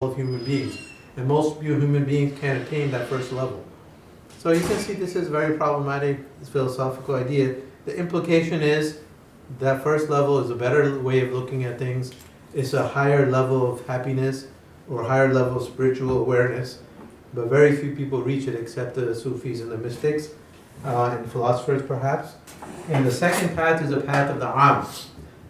of human beings. And most human beings can't attain that first level. So you can see this is very problematic, this philosophical idea. The implication is that first level is a better way of looking at things. It's a higher level of happiness or higher level of spiritual awareness. But very few people reach it except the Sufis and the mystics and philosophers perhaps. And the second path is a path of the Am.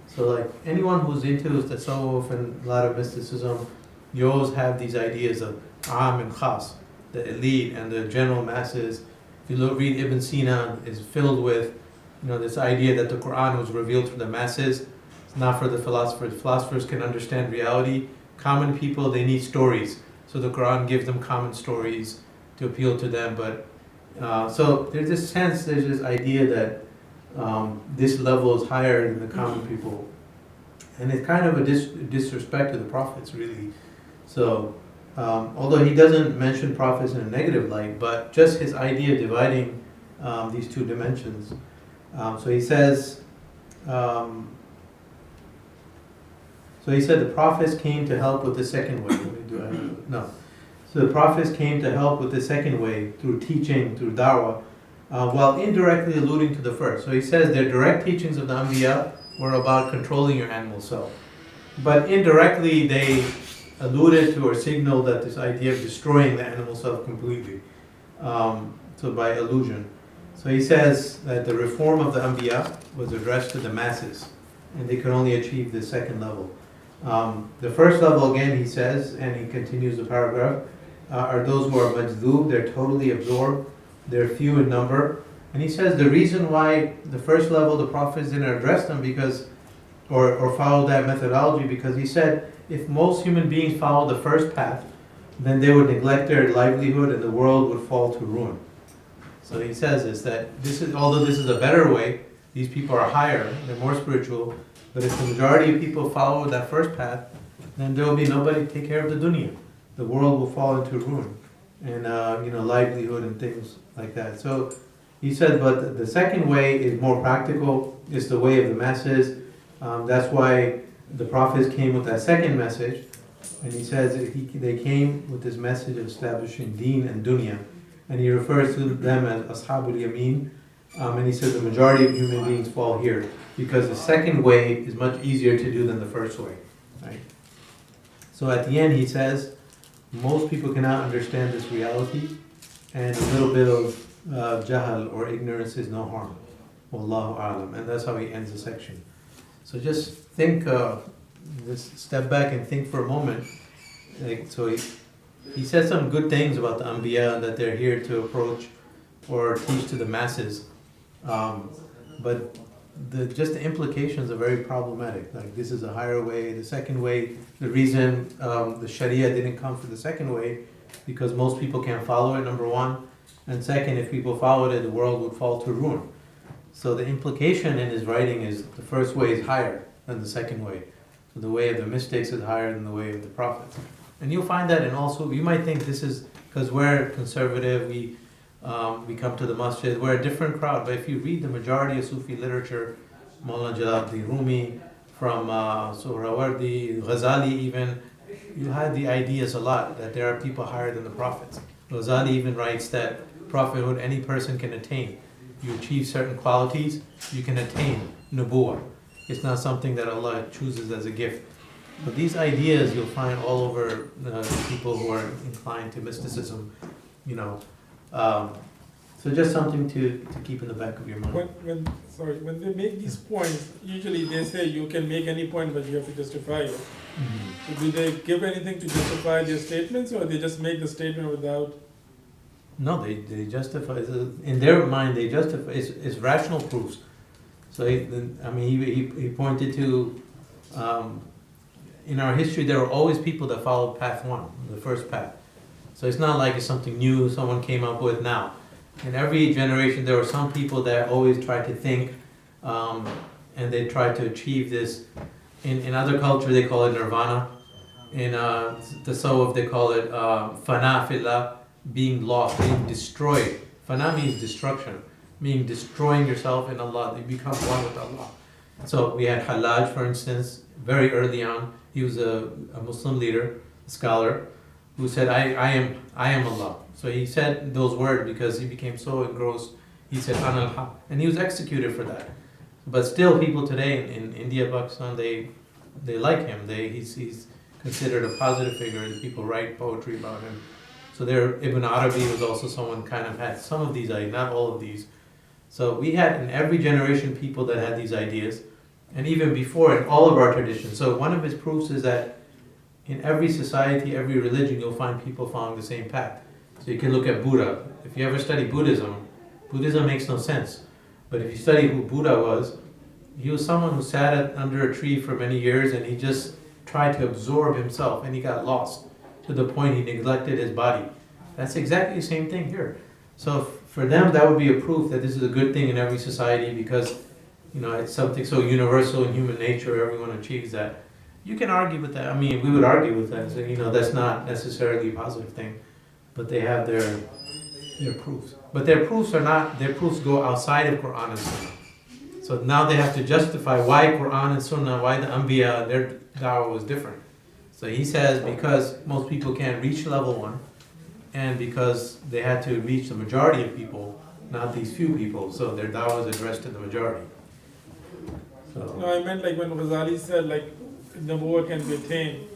So like anyone who's into the Tasawwuf and a lot of mysticism, you always have these ideas of Am and Khas, the elite and the general masses. If you read Ibn Sina, is filled with this idea that the Quran was revealed to the masses. It's not for the philosophers. Philosophers can understand reality. Common people, they need stories. So the Quran gives them common stories to appeal to them. But so there's this sense, there's this idea that this level is higher than the common people. And it's kind of a disrespect to the prophets, really. So, although he doesn't mention prophets in a negative light, but just his idea of dividing these two dimensions. So he says, so he said the prophets came to help with the second way. So the prophets came to help with the second way through teaching, through da'wah, while indirectly alluding to the first. So he says their direct teachings of the Anbiya were about controlling your animal self. But indirectly they alluded to or signaled that this idea of destroying the animal self completely, so by illusion. So he says that the reform of the Anbiya was addressed to the masses, and they could only achieve the second level. The first level, again, he says, and he continues the paragraph, are those who are majdhub, they're totally absorbed, they're few in number. And he says the reason why the first level, the prophets didn't address them or follow that methodology, because he said if most human beings follow the first path, then they would neglect their livelihood and the world would fall to ruin. So he says is that although this is a better way, these people are higher, they're more spiritual, but if the majority of people follow that first path, then there will be nobody to take care of the dunya. The world will fall into ruin and livelihood and things like that. So he said, but the second way is more practical. It's the way of the masses. That's why the prophets came with that second message. And he says that they came with this message of establishing deen and dunya. And he refers to them as Ashabul Yameen. And he says the majority of human beings fall here because the second way is much easier to do than the first way. Right? So at the end he says, most people cannot understand this reality, and a little bit of jahal or ignorance is no harm. Wallahu a'lam. And that's how he ends the section. So just think, just step back and think for a moment. So he says some good things about the Anbiya, that they're here to approach or teach to the masses. But just the implications are very problematic. Like this is a higher way. The second way, the reason the Sharia didn't come for the second way, because most people can't follow it, number one. And second, if people followed it, the world would fall to ruin. So the implication in his writing is the first way is higher than the second way. So the way of the mystics is higher than the way of the prophets. And you'll find that in also, you might think this is because we're conservative, we come to the masjid, we're a different crowd. But if you read the majority of Sufi literature, Maulana Jalaluddin Rumi, from Suhrawardi, Ghazali even, you had the ideas a lot that there are people higher than the prophets. Ghazali even writes that prophethood any person can attain. You achieve certain qualities, you can attain nubuwah. It's not something that Allah chooses as a gift. But these ideas you'll find all over people who are inclined to mysticism, So just something to keep in the back of your mind. When they make these points, usually they say you can make any point, but you have to justify it. Mm-hmm. So do they give anything to justify their statements, or they just make the statement without? No, they justify, in their mind they justify, it's rational proofs. So he pointed to, in our history there were always people that followed path one, the first path. So it's not like it's something new someone came up with now. In every generation there were some people that always tried to think, and they tried to achieve this. In other culture they call it nirvana. In Tasawwuf they call it fana fillah, being lost, being destroyed. Fana means destruction, meaning destroying yourself in Allah. You become one with Allah. So we had Hallaj, for instance, very early on. He was a Muslim leader. scholar, who said, I am Allah. So he said those words because he became so engrossed. He said, Ana al-Haq. And he was executed for that. But still, people today in India, Pakistan, they like him. He's considered a positive figure. People write poetry about him. So there, Ibn Arabi was also someone kind of had some of these ideas, not all of these. So we had in every generation people that had these ideas, and even before in all of our traditions. So one of his proofs is that in every society, every religion, you'll find people following the same path. So you can look at Buddha. If you ever study Buddhism, Buddhism makes no sense. But if you study who Buddha was, he was someone who sat under a tree for many years and he just tried to absorb himself and he got lost to the point he neglected his body. That's exactly the same thing here. So for them, that would be a proof that this is a good thing in every society because, it's something so universal in human nature, everyone achieves that. You can argue with that. I mean, we would argue with that. So, that's not necessarily a positive thing, but they have their proofs. But their proofs go outside of Quran and Sunnah. So now they have to justify why Quran and Sunnah, why the Anbiya, their da'wah was different. So he says because most people can't reach level 1, and because they had to reach the majority of people, not these few people, so their da'wah is addressed to the majority. No, I meant like when Ghazali said like Nabuwa can be attained.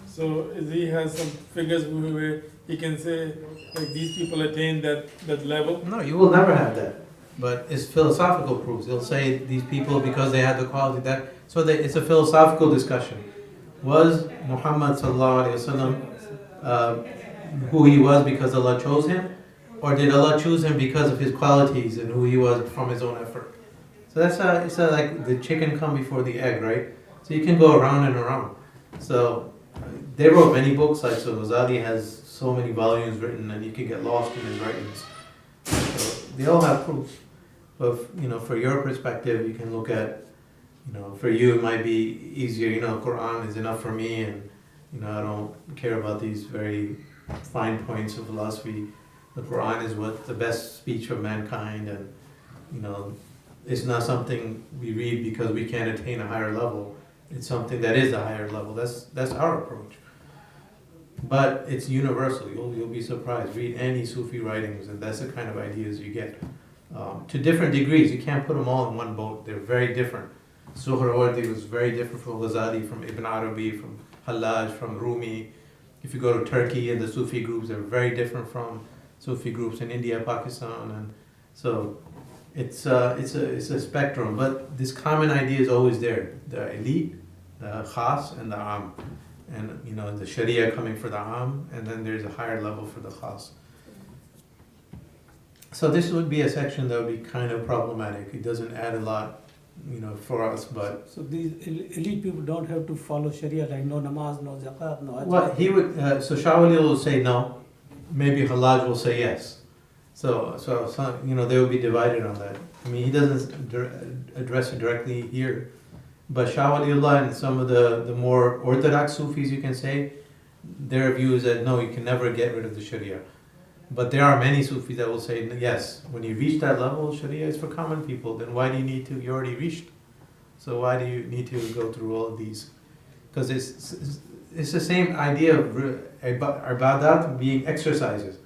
So he has some figures where he can say like these people attain that level. No, you will never have that. But it's philosophical proofs. They'll say these people because they had the quality that. So it's a philosophical discussion. Was Muhammad sallallahu alaihi wasallam who he was because Allah chose him, or did Allah choose him because of his qualities and who he was from his own effort? So it's like the chicken come before the egg, right? So you can go around and around. So they wrote many books. Like so, Ghazali has so many volumes written, and you can get lost in his writings. So they all have proofs. But for your perspective, you can look at, for you it might be easier. Quran is enough for me, and I don't care about these very fine points of philosophy. The Quran is what the best speech of mankind, and it's not something we read because we can't attain a higher level. It's something that is a higher level. That's our approach. But it's universal. You'll be surprised. Read any Sufi writings, and that's the kind of ideas you get. To different degrees. You can't put them all in one boat. They're very different. Suhrawardi was very different from Ghazali, from Ibn Arabi, from Hallaj, from Rumi. If you go to Turkey and the Sufi groups, they're very different from Sufi groups in India, Pakistan, and so it's a spectrum. But this common idea is always there: the elite, the khas, and the am, and the Sharia coming for the am, and then there's a higher level for the khas. So this would be a section that would be kind of problematic. It doesn't add a lot, for us, but... So these elite people don't have to follow Sharia, like no namaz, no zakat, no hajj? Well, he would, so Shah Wali will say no, maybe Hallaj will say yes. So they will be divided on that. I mean, he doesn't address it directly here, but Shah Waliullah and some of the more orthodox Sufis, you can say, their view is that no, you can never get rid of the Sharia. But there are many Sufis that will say, yes, when you reach that level, Sharia is for common people. Then why do you need to? You already reached. So why do you need to go through all of these? Because it's the same idea of ibadat being exercises.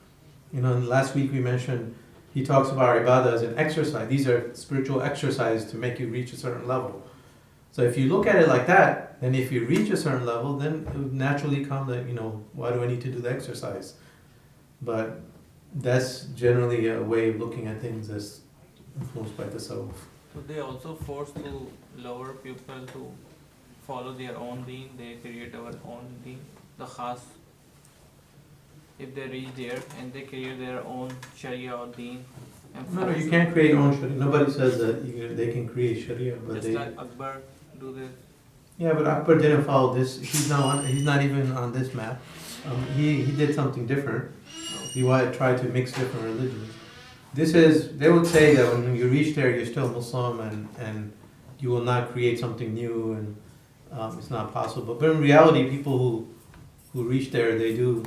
Last week we mentioned, he talks about ibadah as an exercise. These are spiritual exercises to make you reach a certain level. So if you look at it like that, then if you reach a certain level, then it would naturally come that, why do I need to do the exercise? But that's generally a way of looking at things that's influenced by the tasawwuf. So they also force to lower people to follow their own deen. They create our own deen, the khas. If they reach there and they create their own Sharia or deen. No, you can't create your own Sharia. Nobody says that they can create Sharia, but just like Akbar do this. Yeah, but Akbar didn't follow this. He's not even on this map. He did something different. He tried to mix different religions. They would say that when you reach there, you're still Muslim and you will not create something new, and it's not possible. But in reality, people who reach there, they do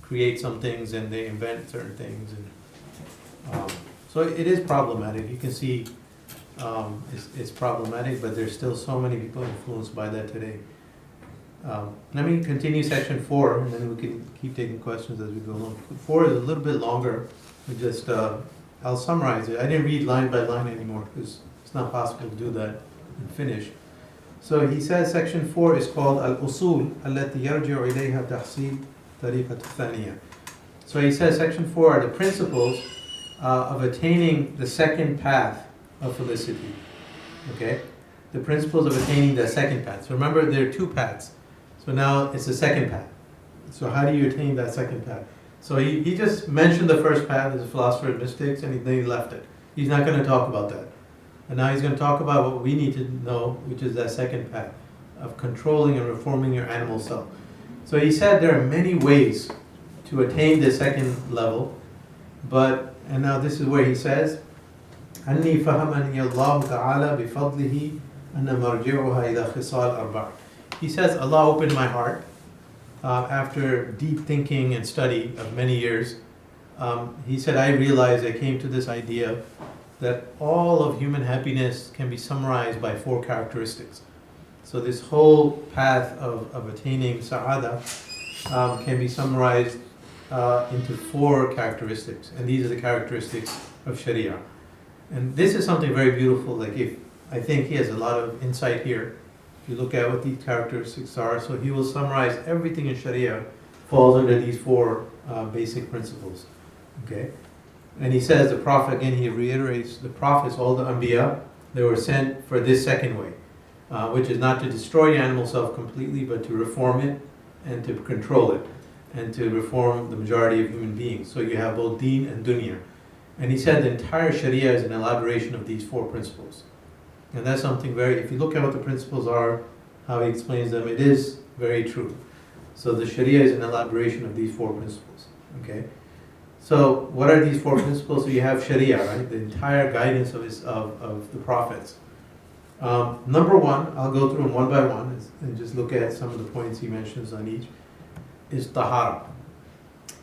create some things and they invent certain things. And so it is problematic. You can see it's problematic, but there's still so many people influenced by that today. Let me continue section 4, and then we can keep taking questions as we go along. 4 is a little bit longer. I'll summarize it. I didn't read line by line anymore because it's not possible to do that and finish. So he says section 4 is called Al-Usul التي يرجع إليها تحصيل طريقة الثانية. So he says section 4 are the principles of attaining the second path of felicity. Okay? The principles of attaining the second path. So remember, there are 2 paths. So now it's the second path. So how do you attain that second path? So he just mentioned the first path as a philosopher of mystics, and then he left it. He's not going to talk about that. And now he's going to talk about what we need to know, which is that second path of controlling and reforming your animal self. So he said there are many ways to attain the second level, and now this is where he says, أني فهمني الله تعالى بفضله أن مرجعها إلى خصال أربع. He says, Allah opened my heart after deep thinking and study of many years. He said, I realized, I came to this idea that all of human happiness can be summarized by 4 characteristics. So this whole path of attaining sa'ada can be summarized into 4 characteristics, and these are the characteristics of Sharia. And this is something very beautiful. I think he has a lot of insight here. If you look at what these characteristics are, so he will summarize everything in Sharia falls under these 4 basic principles. Okay. And he says the Prophet, again he reiterates, the Prophets, all the Anbiya, they were sent for this second way, which is not to destroy your animal self completely, but to reform it and to control it, and to reform the majority of human beings. So you have both deen and dunya. And he said the entire Sharia is an elaboration of these 4 principles. And that's something if you look at what the principles are, how he explains them, it is very true. So the Sharia is an elaboration of these 4 principles. Okay? So what are these 4 principles? So you have Sharia, right? The entire guidance of the prophets. Number 1, I'll go through them one by one and just look at some of the points he mentions on each, is tahara,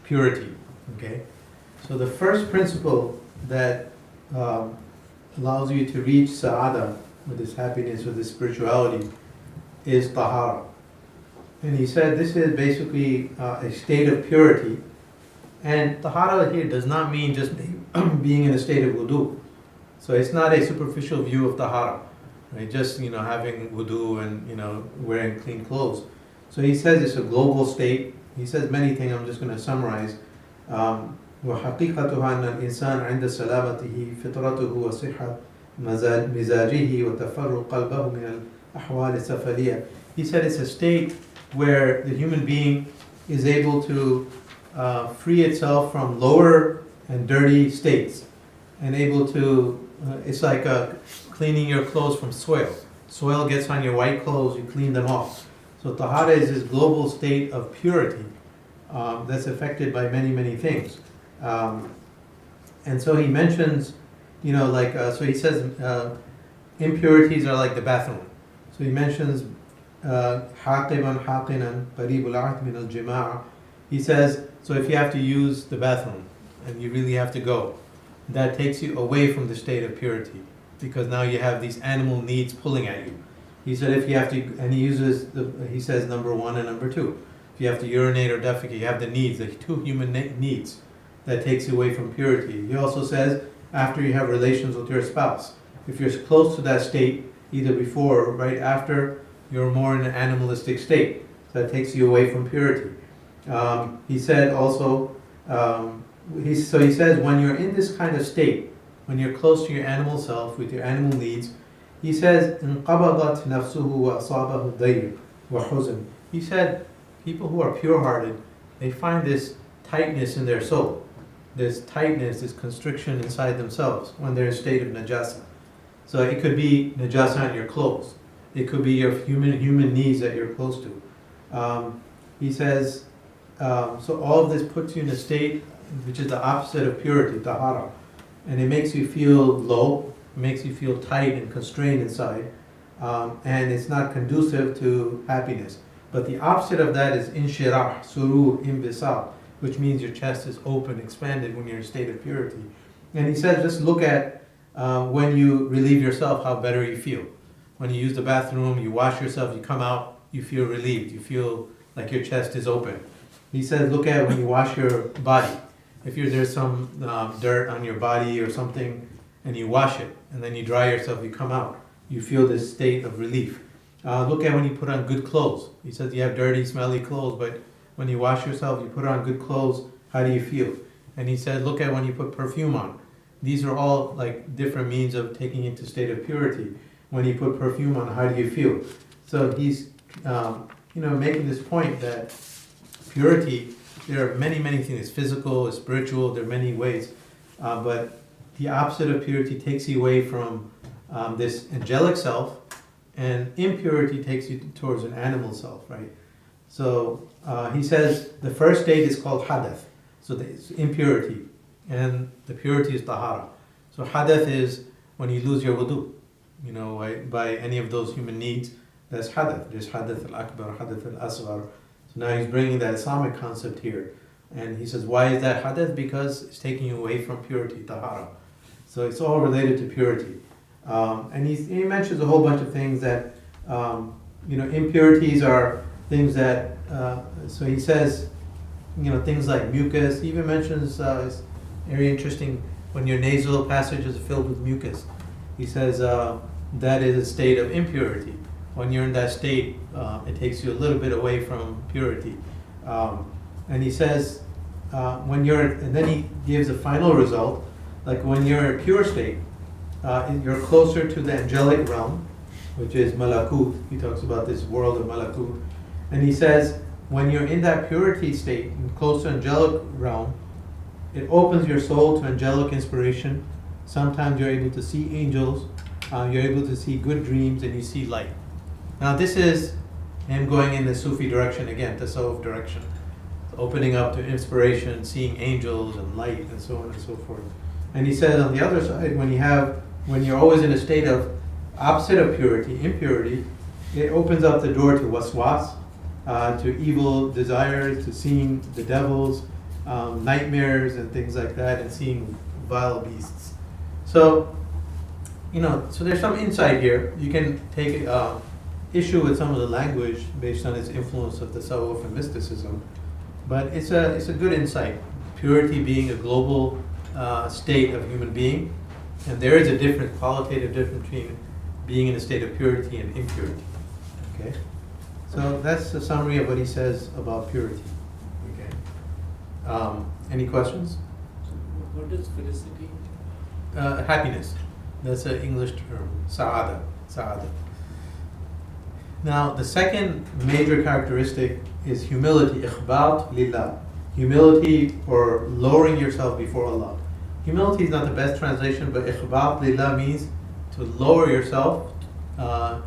purity. Okay? So the first principle that allows you to reach sa'ada, with this happiness, with this spirituality, is tahara. And he said this is basically a state of purity. And tahara here does not mean just being in a state of wudu. So it's not a superficial view of tahara, right? Just having wudu and wearing clean clothes. So he says it's a global state. He says many things. I'm just going to summarize. وحقيقتها أن الإنسان عند سلامته فطرته وصحة مزاجه وتفرغ قلبه من الأحوال السفلية. He said it's a state where the human being is able to free itself from lower and dirty states, and able to, it's like cleaning your clothes from soil. Soil gets on your white clothes, you clean them off. So tahara is this global state of purity that's affected by many, many things. And so he mentions, so he says impurities are like the bathroom. So he mentions حاقبا حاقنا قريب العهد من الجماع. He says, so if you have to use the bathroom and you really have to go, that takes you away from the state of purity, because now you have these animal needs pulling at you. He said if you have to, and he says number 1 and number 2. If you have to urinate or defecate, you have the needs, the 2 human needs. That takes you away from purity. He also says after you have relations with your spouse, if you're close to that state, either before or right after, you're more in an animalistic state. So that takes you away from purity. He said also, he says when you're in this kind of state, when you're close to your animal self, with your animal needs, he says, انقبضت نفسه وأصابه الضيق وحزن. He said, people who are pure-hearted, they find this tightness in their soul. This tightness, this constriction inside themselves when they're in a state of najasa. So it could be najasa on your clothes. It could be your human needs that you're close to. He says, so all of this puts you in a state which is the opposite of purity, tahara. And it makes you feel low, it makes you feel tight and constrained inside. And it's not conducive to happiness. But the opposite of that is inshirah, surur, imbisal, which means your chest is open, expanded when you're in a state of purity. And he says, just look at when you relieve yourself, how better you feel. When you use the bathroom, you wash yourself, you come out, you feel relieved, you feel like your chest is open. He says, look at when you wash your body. If there's some dirt on your body or something, and you wash it, and then you dry yourself, you come out, you feel this state of relief. Look at when you put on good clothes. He says you have dirty, smelly clothes, but when you wash yourself, you put on good clothes, how do you feel? And he said, look at when you put perfume on. These are all like different means of taking you into state of purity. When you put perfume on, how do you feel? So he's making this point that purity, there are many, many things. It's physical, it's spiritual, there are many ways. But the opposite of purity takes you away from this angelic self, and impurity takes you towards an animal self, right? So he says the first state is called hadath, so it's impurity, and the purity is tahara. So hadath is when you lose your wudu, by any of those human needs, that's hadath. There's hadath al-akbar, hadath al-asghar. So now he's bringing that Islamic concept here. And he says, why is that hadath? Because it's taking you away from purity, tahara. So it's all related to purity. And he mentions a whole bunch of things that, impurities are things that, so he says, things like mucus. He even mentions, it's very interesting, when your nasal passage is filled with mucus. He says that is a state of impurity. When you're in that state, it takes you a little bit away from purity. And he says, and then he gives a final result, like when you're in a pure state, you're closer to the angelic realm, which is malakut. He talks about this world of malakut. And he says, when you're in that purity state, close to angelic realm, it opens your soul to angelic inspiration. Sometimes you're able to see angels, you're able to see good dreams, and you see light. Now this is him going in the Sufi direction again, tasawwuf direction. Opening up to inspiration, seeing angels and light and so on and so forth. And he says on the other side, when you're always in a state of opposite of purity, impurity, it opens up the door to waswas, to evil desires, to seeing the devils, nightmares and things like that, and seeing vile beasts. So, so there's some insight here. You can take issue with some of the language based on its influence of the tasawwuf and mysticism, but it's a good insight. Purity being a global state of human being, and there is a qualitative difference between being in a state of purity and impurity. Okay, so that's the summary of what he says about purity. Okay, any questions? What is felicity? Happiness. That's an English term. Sa'ada. Now, the second major characteristic is humility. Ikhbat lillah. Humility, or lowering yourself before Allah. Humility is not the best translation, but ikhbat lillah means to lower yourself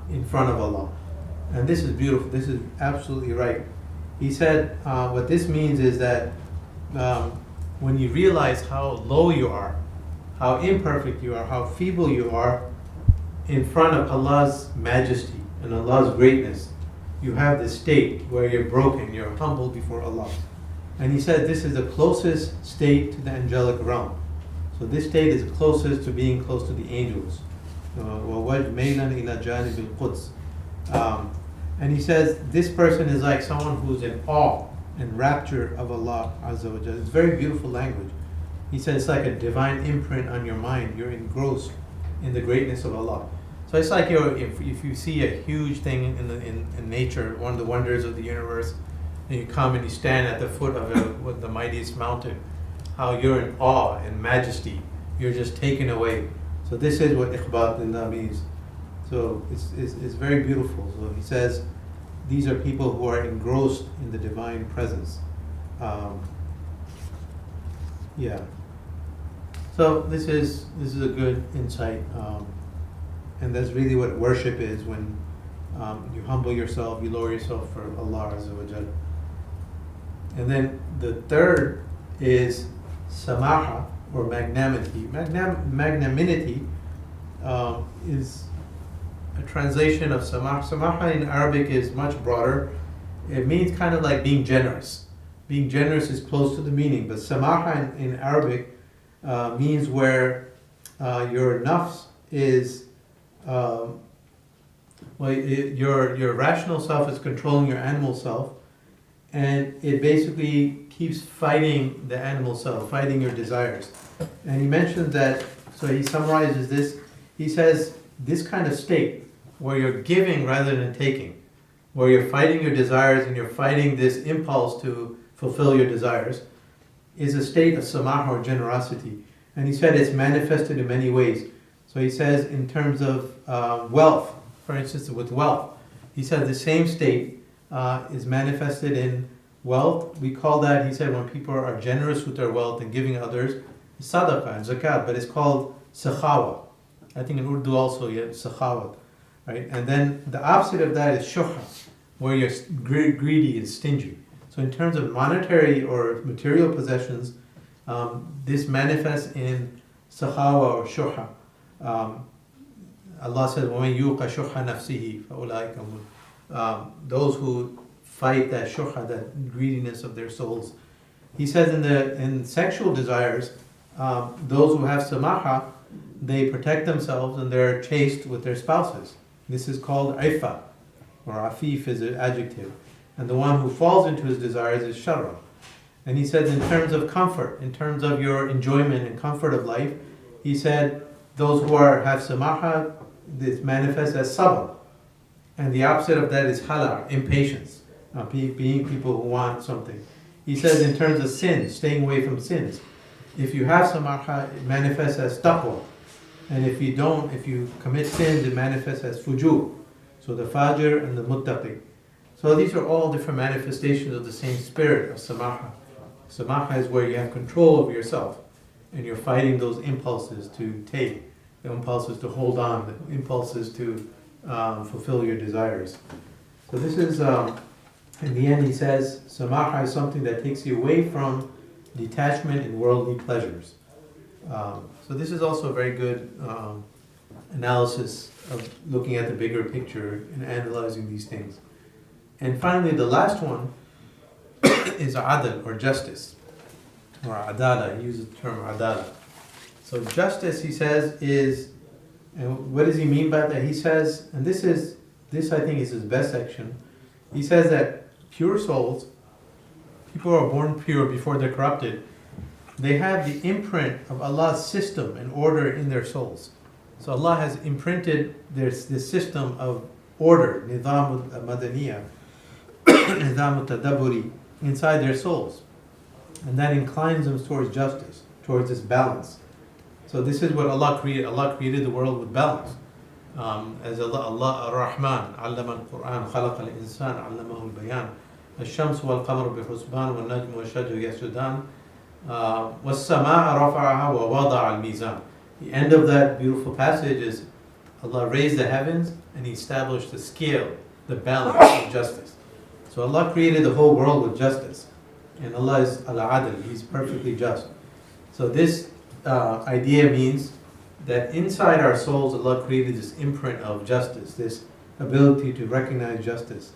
in front of Allah. And this is beautiful. This is absolutely right. He said what this means is that when you realize how low you are, how imperfect you are, how feeble you are in front of Allah's majesty and Allah's greatness, you have this state where you're broken, you're humble before Allah. And he said this is the closest state to the angelic realm. So this state is closest to being close to the angels. وَوَجْمَيْلًا إِلَى جَانِبِ الْقُدْسِ. And he says this person is like someone who's in awe and rapture of Allah Azza wa Jalla. It's very beautiful language. He says it's like a divine imprint on your mind. You're engrossed in the greatness of Allah. So it's like if you see a huge thing in nature, one of the wonders of the universe, and you come and you stand at the foot of the mightiest mountain, how you're in awe and majesty. You're just taken away. So this is what ikhbat lillah means. So it's very beautiful. So he says these are people who are engrossed in the divine presence. So this is a good insight, and that's really what worship is, when you humble yourself, you lower yourself for Allah Azza wa Jal. And then the third is samaha, or magnanimity. Magnanimity is a translation of samah. Samaha in Arabic is much broader. It means kind of like being generous. Being generous is close to the meaning, but samaha in Arabic means where your nafs is Well, your rational self is controlling your animal self, and it basically keeps fighting the animal self, fighting your desires. And he mentions that, so he summarizes this. He says, this kind of state, where you're giving rather than taking, where you're fighting your desires and you're fighting this impulse to fulfill your desires, is a state of samah or generosity. And he said it's manifested in many ways. So he says in terms of wealth, for instance, with wealth, he said the same state is manifested in wealth. We call that, he said, when people are generous with their wealth and giving others, sadaqah and zakat, but it's called sakhawa. I think in Urdu also, yeah, sakhawat, right? And then the opposite of that is shuhha, where you're greedy and stingy. So in terms of monetary or material possessions, this manifests in sakhawa or shuhha. Allah says, وَمَنْ يُوقَ شُحَّ نَفْسِهِ فَأُولَٰئِكَ هُمُ those who fight that shuhha, that greediness of their souls. He says in sexual desires, those who have samaha, they protect themselves and they're chaste with their spouses. This is called ifa, or afif is an adjective. And the one who falls into his desires is sharra. And he says in terms of comfort, in terms of your enjoyment and comfort of life, he said those who have samaha, this manifests as sabr. And the opposite of that is halar, impatience, being people who want something. He says in terms of sin, staying away from sins. If you have samaha, it manifests as taqwa. And if you commit sins, it manifests as fujur. So the fajr and the muttaqi. So these are all different manifestations of the same spirit of samaha. Samaha is where you have control of yourself and you're fighting those impulses to take, the impulses to hold on, the impulses to fulfill your desires. So this is, in the end he says, samaha is something that takes you away from detachment and worldly pleasures. So this is also a very good analysis of looking at the bigger picture and analyzing these things. And finally, the last one is adl, or justice, or adala. He uses the term adala. So justice, he says, is, and what does he mean by that? He says, and this I think is his best section. He says that pure souls, people who are born pure before they're corrupted, they have the imprint of Allah's system and order in their souls. So Allah has imprinted this system of order, nizam al-madaniyah, nizam al-tadabburi, inside their souls. And that inclines them towards justice, towards this balance. So this is what Allah created. Allah created the world with balance. As Allah ar-Rahman, allama al-Quran, khalaqa al-insan, allamahu al-bayan. الشمس والقمر بحسبان والنجم والشجر يسجدان والسماء رفعها ووضع الميزان. The end of that beautiful passage is Allah raised the heavens and He established the scale, the balance of justice. So Allah created the whole world with justice. And Allah is al-adl, He's perfectly just. So this idea means that inside our souls Allah created this imprint of justice, this ability to recognize justice.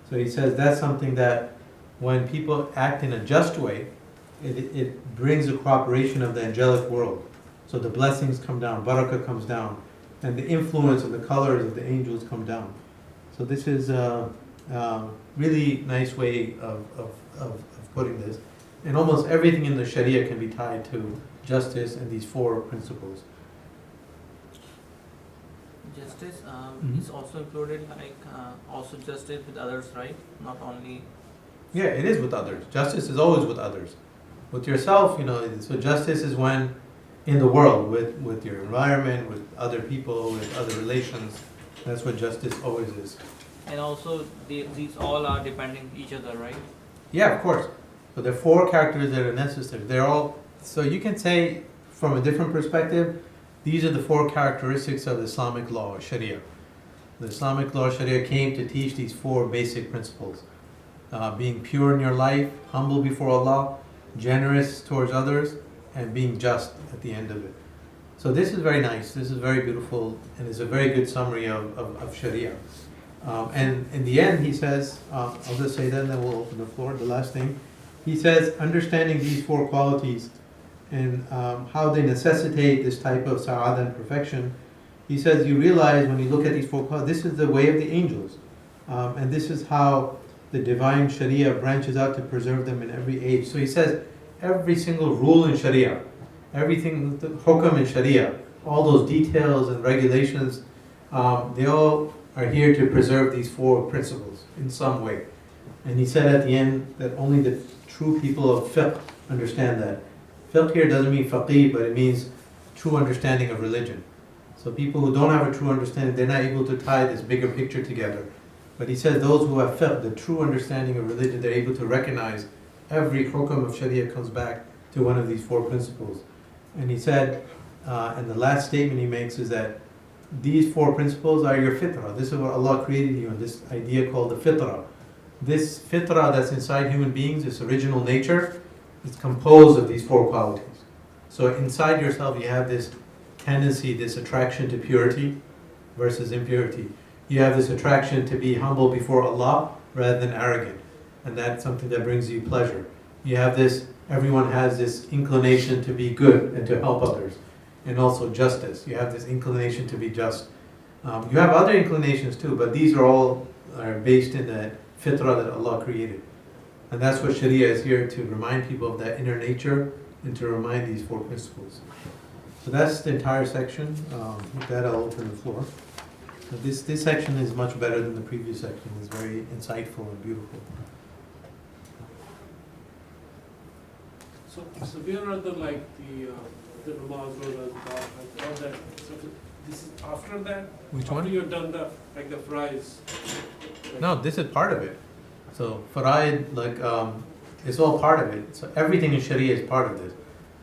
So he says that's something that when people act in a just way, it brings the cooperation of the angelic world. So the blessings come down, barakah comes down, and the influence of the colors of the angels come down. So this is a really nice way of putting this. And almost everything in the Sharia can be tied to justice and these four principles. Justice is also included, like also justice with others, right? Not only. Yeah, it is with others. Justice is always with others. With yourself, so justice is when in the world, with your environment, with other people, with other relations. That's what justice always is. And also these all are depending each other, right? Yeah, of course. So there are four characters that are necessary. They're all, so you can say from a different perspective, these are the four characteristics of Islamic law or Sharia. The Islamic law or Sharia came to teach these four basic principles. Being pure in your life, humble before Allah, generous towards others, and being just at the end of it. So this is very nice, this is very beautiful, and it's a very good summary of Sharia. And in the end he says, I'll just say that and then we'll open the floor, the last thing. He says, understanding these four qualities and how they necessitate this type of sa'adah and perfection, he says, you realize when you look at these four qualities, this is the way of the angels. And this is how the divine Sharia branches out to preserve them in every age. So he says, every single rule in Sharia, everything, the hukam in Sharia, all those details and regulations, they all are here to preserve these four principles in some way. And he said at the end that only the true people of fiqh understand that. Fiqh here doesn't mean faqih, but it means true understanding of religion. So people who don't have a true understanding, they're not able to tie this bigger picture together. But he says those who have fiqh, the true understanding of religion, they're able to recognize every hukam of Sharia comes back to one of these four principles. And he said, and the last statement he makes is that these four principles are your fitrah. This is what Allah created you in, this idea called the fitrah. This fitrah that's inside human beings, this original nature, is composed of these four qualities. So inside yourself you have this tendency, this attraction to purity versus impurity. You have this attraction to be humble before Allah rather than arrogant. And that's something that brings you pleasure. You have this, everyone has this inclination to be good and to help others. And also justice. You have this inclination to be just. You have other inclinations too, but these are all based in the fitrah that Allah created. And that's what Sharia is here to remind people of that inner nature and to remind these four principles. So that's the entire section. With that, I'll open the floor. So this section is much better than the previous section. It's very insightful and beautiful. So where are the namaz, roza, zakat, all that? So this is after that. Which after one? you've done the fries. No, this is part of it. So faraid, it's all part of it. So everything in Sharia is part of this.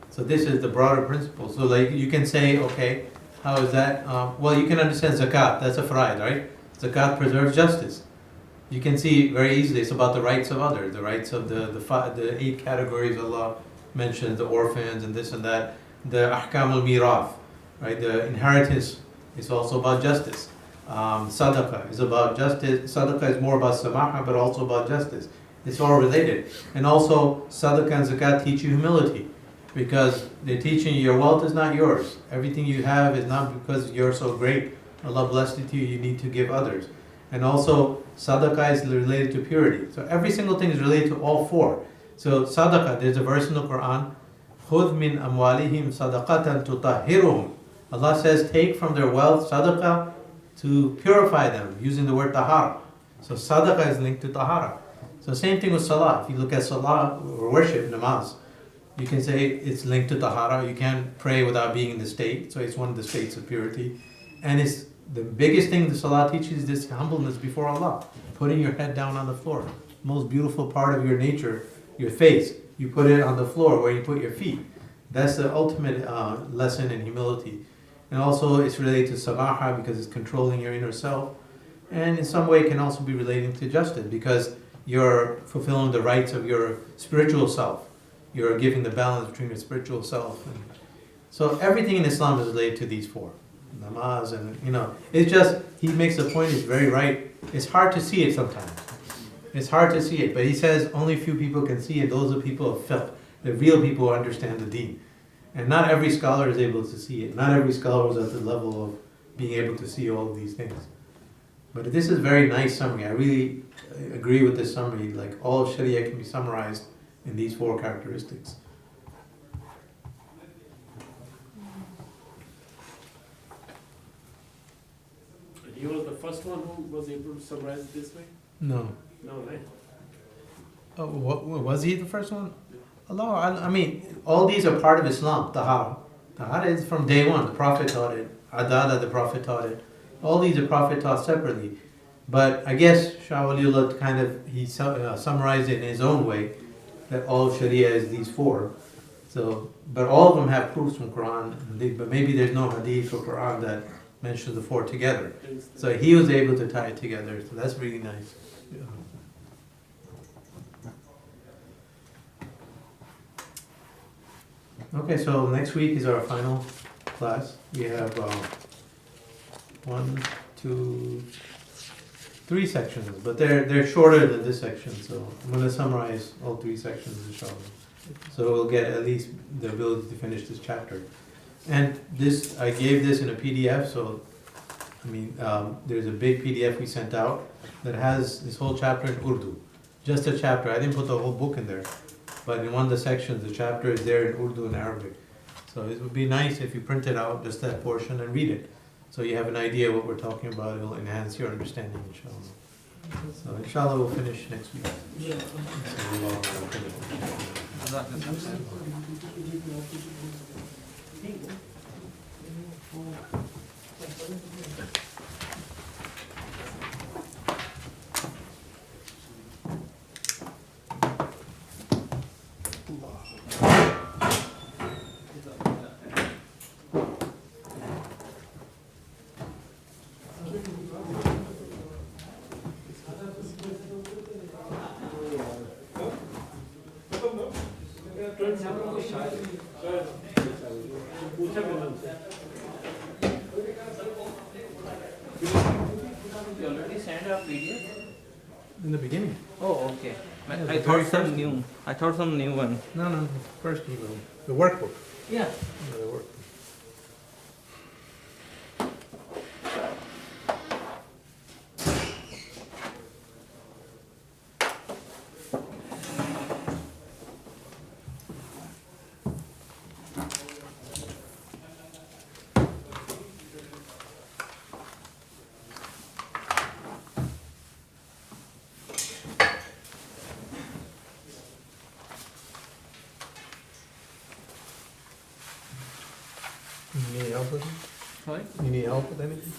So this is the broader principle. So you can say, okay, how is that? Well, you can understand zakat. That's a faraid, right? Zakat preserves justice. You can see very easily it's about the rights of others, the rights of the 8 categories Allah mentions, the orphans and this and that. The ahkam al-miraf, right? The inheritance is also about justice. Sadaqah is about justice. Sadaqah is more about samaha, but also about justice. It's all related. And also, sadaqah and zakat teach you humility, because they're teaching you your wealth is not yours. Everything you have is not because you're so great. Allah blessed it to you, you need to give others. And also, sadaqah is related to purity. So every single thing is related to all four. So sadaqah, there's a verse in the Quran, خُذْ مِنْ أَمْوَالِهِمْ صَدَقَةً تُطَهِّرُهُم. Allah says, take from their wealth sadaqah to purify them, using the word tahara. So sadaqah is linked to tahara. So same thing with salah. If you look at salah or worship, namaz, you can say it's linked to tahara. You can't pray without being in the state. So it's one of the states of purity. And it's the biggest thing the salah teaches is this humbleness before Allah. Putting your head down on the floor. Most beautiful part of your nature, your face. You put it on the floor where you put your feet. That's the ultimate lesson in humility. And also it's related to samaha because it's controlling your inner self. And in some way it can also be relating to justice because you're fulfilling the rights of your spiritual self. You're giving the balance between your spiritual self. And so everything in Islam is related to these four. Namaz and, it's just, he makes the point, it's very right. It's hard to see it sometimes. It's hard to see it, but he says only few people can see it. Those are people of fiqh, the real people who understand the deen. And not every scholar is able to see it. Not every scholar is at the level of being able to see all of these things. But this is a very nice summary. I really agree with this summary. Like all of Sharia can be summarized in these four characteristics. He was the first one who was able to summarize it this way? No. No, right? Oh, was he the first one? Allah, I mean, all these are part of Islam. Tahara. Tahara is from day one. The Prophet taught it. Adada, the Prophet taught it. All these the Prophet taught separately. But I guess Shah Waliullah he summarized it in his own way, that all Sharia is these four. So, but all of them have proofs from Quran. But maybe there's no hadith or Quran that mentions the four together. So he was able to tie it together. So that's really nice. Yeah. Okay, so next week is our final class. We have 1, 2, 3 sections, but they're shorter than this section. So I'm going to summarize all 3 sections, inshallah. So we'll get at least the ability to finish this chapter. And this, I gave this in a PDF, so I mean, there's a big PDF we sent out that has this whole chapter in Urdu. Just a chapter, I didn't put the whole book in there, but in one of the sections, the chapter is there in Urdu and Arabic. So it would be nice if you printed out just that portion and read it. So you have an idea what we're talking about, it'll enhance your understanding, inshallah. So inshallah we'll finish next week. पूछा मैंने उनसे। You already sent a PDF? In the beginning? Oh, okay. Yeah, I the very thought some first new. I thought some new one. No, first email, the workbook. Yeah. Yeah, the workbook. You need help with it? Sorry? You need help with anything?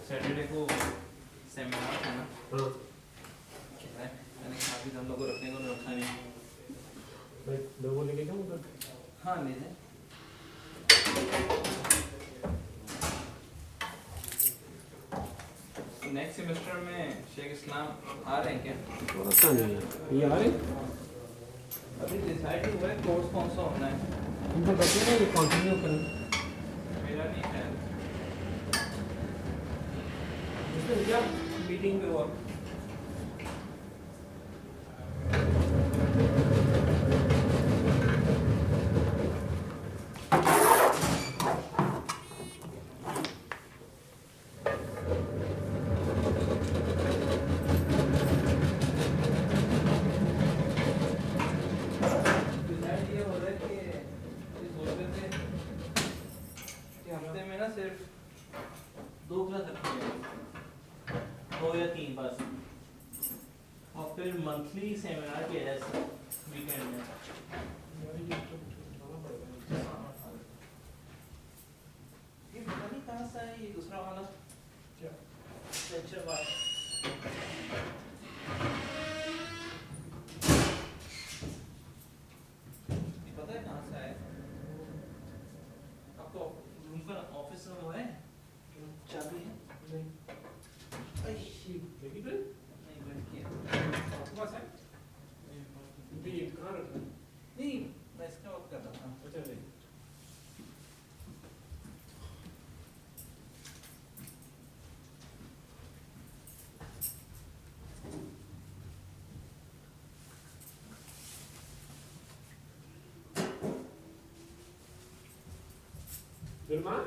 Saturday को seminar था ना, कह रहा है मैंने काफी हम लोग को रखने को रखा नहीं। लोगों लेके क्या उधर? हाँ ले जाए। नेक्स्ट सेमेस्टर में शेख इस्लाम आ रहे हैं क्या? पता नहीं। ये आ रहे? अभी डिसाइड नहीं हुआ है कोर्स कौन सा होना है। उनको बताइए ना ये कंटिन्यू करें। मेरा नहीं है। इसमें क्या? मीटिंग पे हुआ। डिसाइड ये हो रहा है कि ये सोच रहे थे कि हफ्ते में ना सिर्फ 2 क्लास रखेंगे, 2 या 3 बस, और फिर मंथली सेमिनार किया जाए वीकेंड में। ये पता नहीं कहाँ से है ये दूसरा वाला क्या? लेक्चर वाला। ये पता है कहाँ से आया? आपको रूम का ऑफिस में वो है? चाबी है? लेकिन फिर नहीं बंद किया। आपके पास है? तो ये कहाँ रखा है? नहीं मैं इसका बात कर रहा था। अच्छा नहीं। Firman?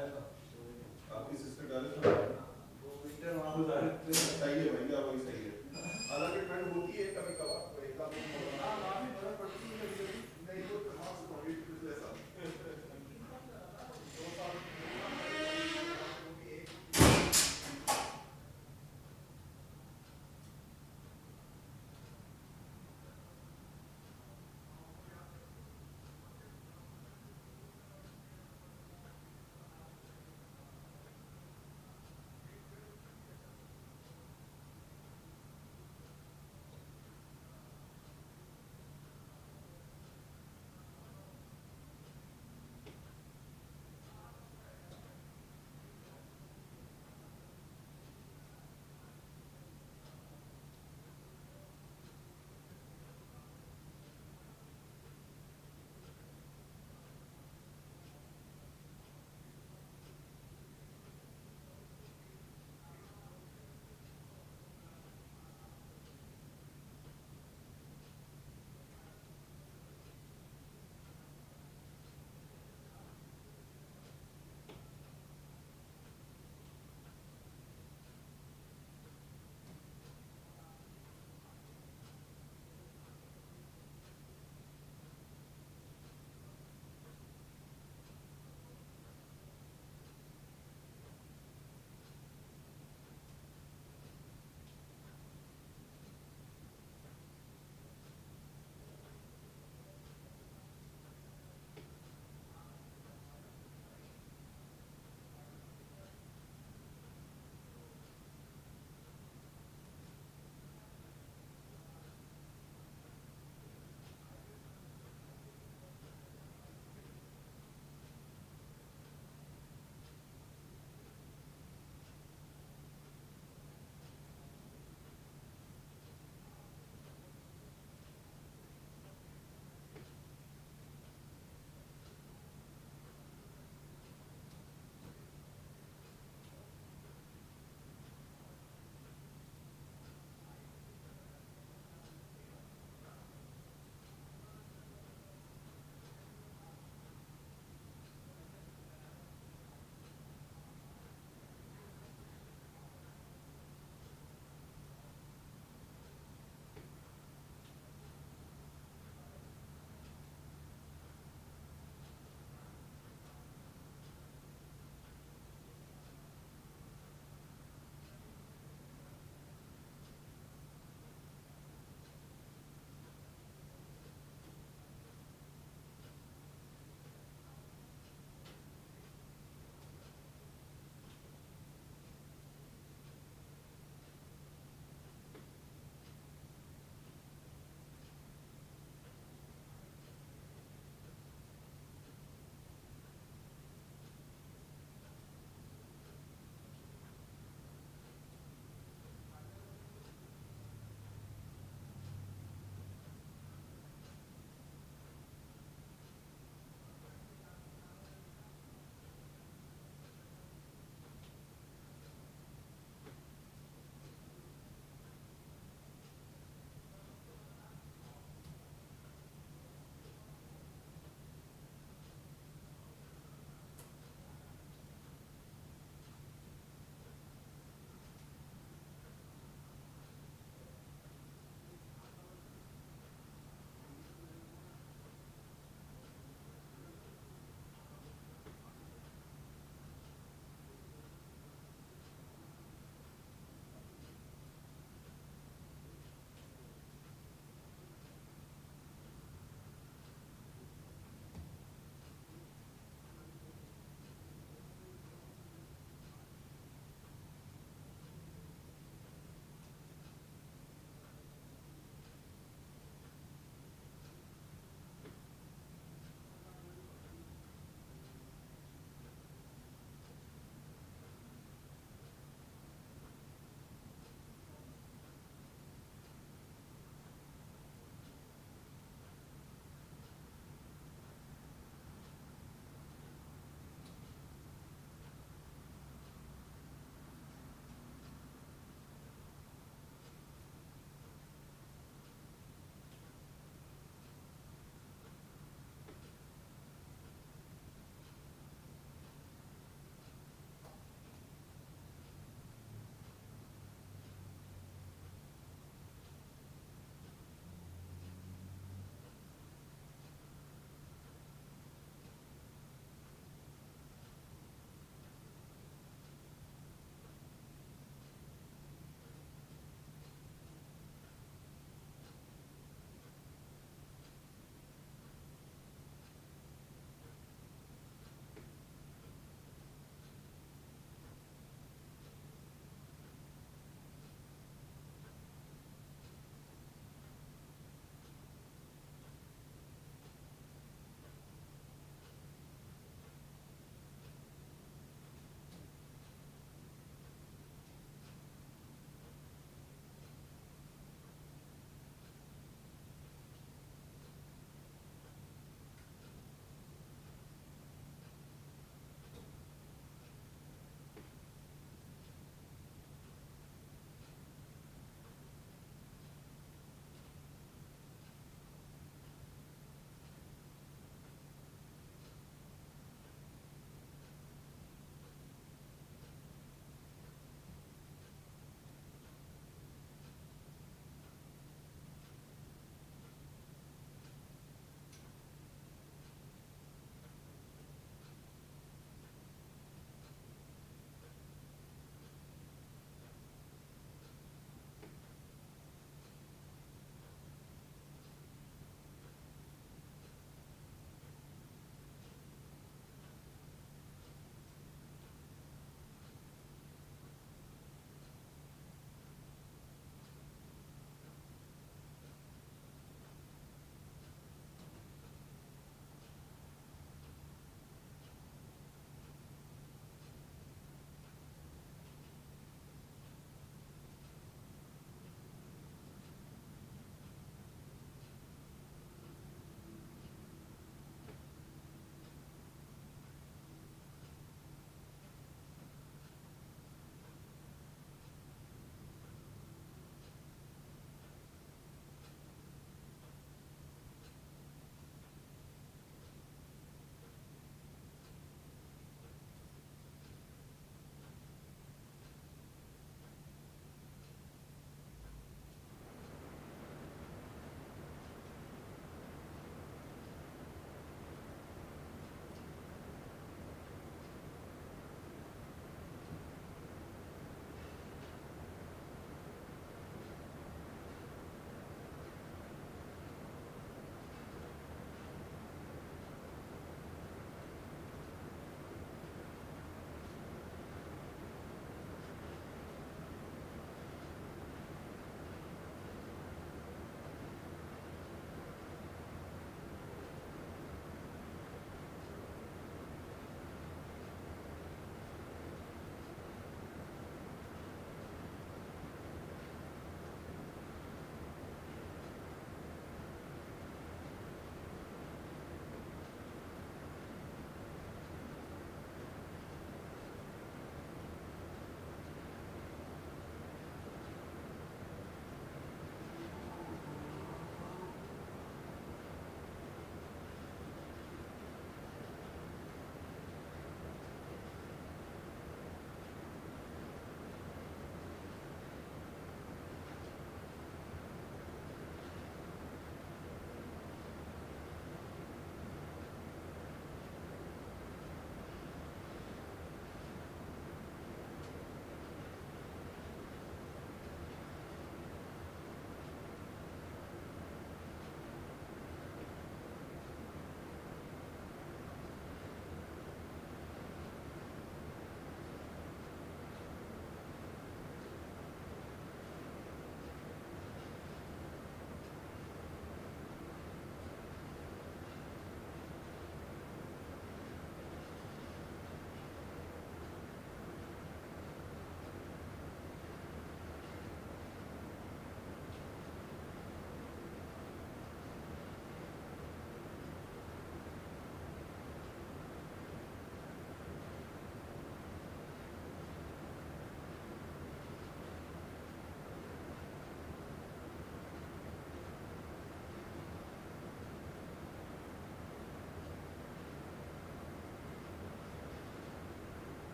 आपकी सिस्टर डाले तो विंटर वहाँ पे सही है भैया, वही सही है। हालांकि ठंड होती है कभी कभार, तो एक आध दिन